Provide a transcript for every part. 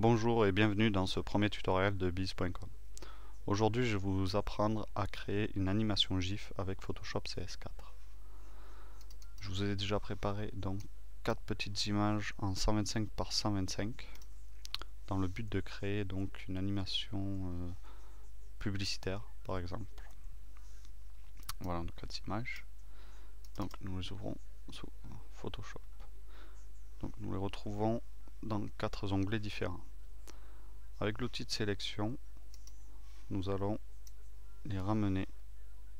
Bonjour et bienvenue dans ce premier tutoriel de biz.com. Aujourd'hui, je vais vous apprendre à créer une animation GIF avec Photoshop CS4. Je vous ai déjà préparé donc 4 petites images en 125 par 125 dans le but de créer donc une animation publicitaire par exemple. Voilà nos 4 images. Donc nous les ouvrons sous Photoshop. Donc nous les retrouvons dans 4 onglets différents. Avec l'outil de sélection, nous allons les ramener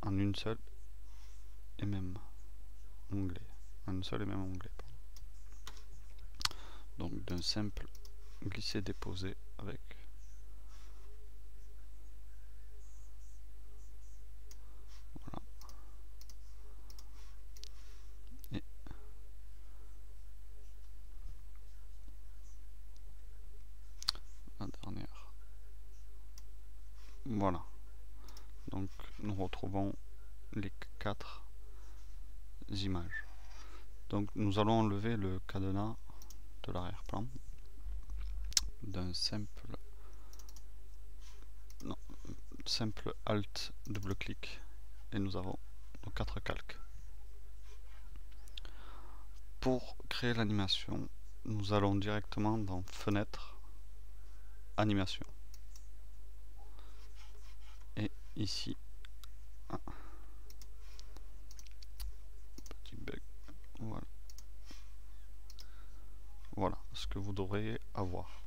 en une seule et même onglet. Donc d'un simple glisser-déposer avec voilà. Et la dernière. Voilà. Donc nous retrouvons les 4 images. Donc nous allons enlever le cadenas de l'arrière-plan d'un simple Alt double clic et nous avons nos 4 calques. Pour créer l'animation, nous allons directement dans Fenêtre, Animation. Et ici, petit bug, voilà ce que vous devrez avoir.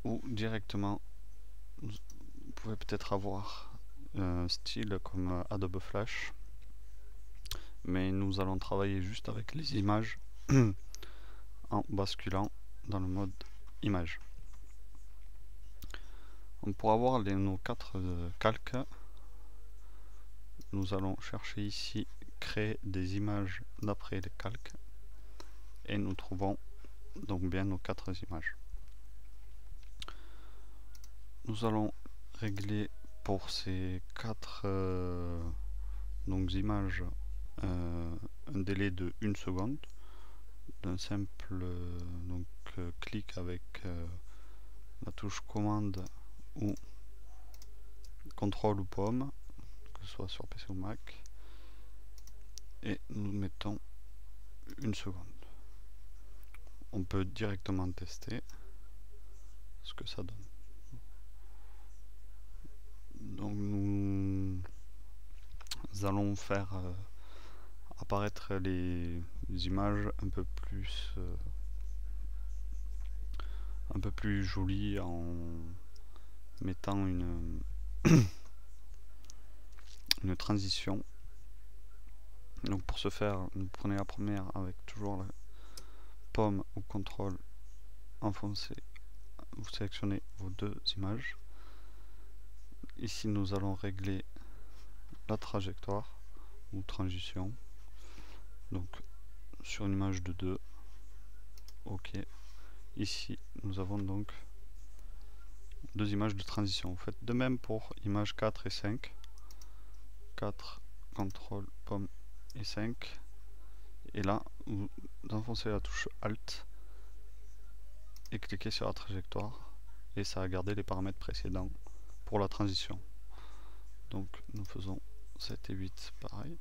Ou directement, vous pouvez peut-être avoir un style comme Adobe Flash, mais nous allons travailler juste avec les images en basculant dans le mode image. Pour avoir nos 4 calques, nous allons chercher ici créer des images d'après les calques et nous trouvons donc bien nos 4 images. Nous allons régler pour ces 4 images un délai de 1 seconde d'un simple clic avec la touche commande ou contrôle ou pomme, que ce soit sur PC ou Mac, et nous mettons 1 seconde. On peut directement tester ce que ça donne. Donc nous allons faire apparaître les images un peu plus jolies en mettant une transition. Donc pour ce faire, vous prenez la première avec toujours la pomme ou contrôle enfoncé, vous sélectionnez vos 2 images. Ici nous allons régler la trajectoire ou transition, donc sur une image de 2, ok. Ici nous avons donc 2 images de transition. Vous faites de même pour images 4 et 5. 4, contrôle, pomme et 5. Et là, vous enfoncez la touche Alt et cliquez sur la trajectoire et ça a gardé les paramètres précédents pour la transition. Donc nous faisons 7 et 8 pareil,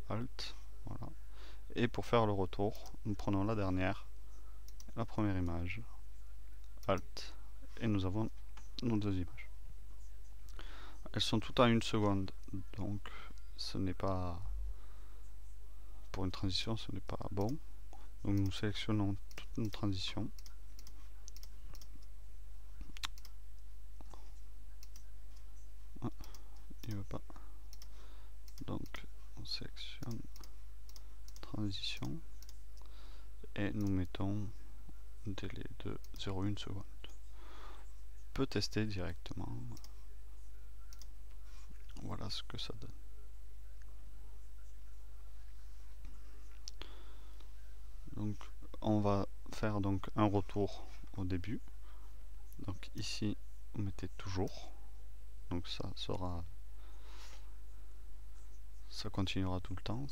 Alt, voilà. Et pour faire le retour, nous prenons la dernière, la première image, Alt, et nous avons nos 2 images. Elles sont toutes à 1 seconde, donc ce n'est pas, pour une transition, ce n'est pas bon. Donc nous sélectionnons toutes nos transitions. Ah, il veut pas. Donc on sélectionne transition et nous mettons un délai de 0,1 seconde. On peut tester directement. Voilà ce que ça donne. Donc on va faire donc un retour au début. Donc ici vous mettez toujours. Donc ça continuera tout le temps.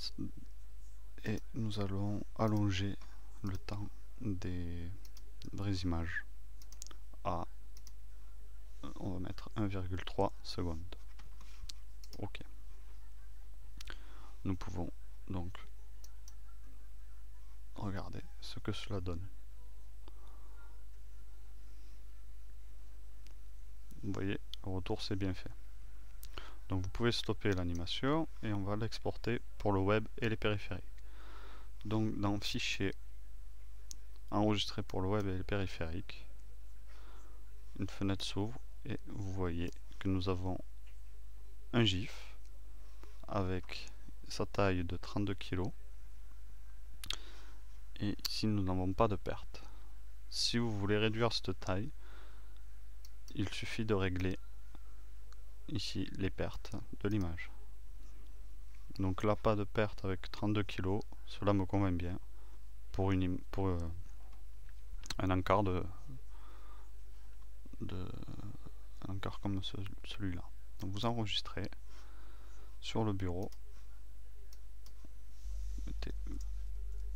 Et nous allons allonger le temps des vraies images. à, on va mettre 1,3 secondes. Ok. Nous pouvons donc regarder ce que cela donne. Vous voyez, le retour c'est bien fait. Donc vous pouvez stopper l'animation et on va l'exporter pour le web et les périphériques. Donc dans Fichier, enregistrer pour le web et les périphériques, une fenêtre s'ouvre et vous voyez que nous avons un GIF avec sa taille de 32 kg et ici nous n'avons pas de perte. Si vous voulez réduire cette taille, il suffit de régler ici les pertes de l'image. Donc là, pas de perte avec 32 kg, cela me convient bien pour un encart un encart comme celui-là. Donc vous enregistrez sur le bureau, mettez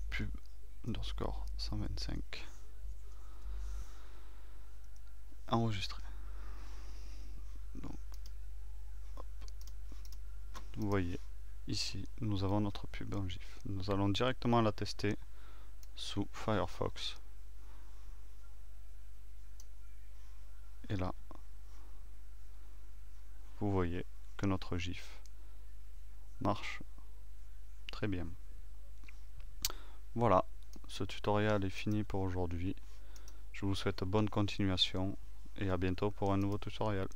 pub underscore 125, enregistrer. Donc, hop. Vous voyez ici nous avons notre pub en GIF. Nous allons directement la tester sous Firefox. Et là, vous voyez que notre GIF marche très bien. Voilà, ce tutoriel est fini pour aujourd'hui. Je vous souhaite bonne continuation et à bientôt pour un nouveau tutoriel.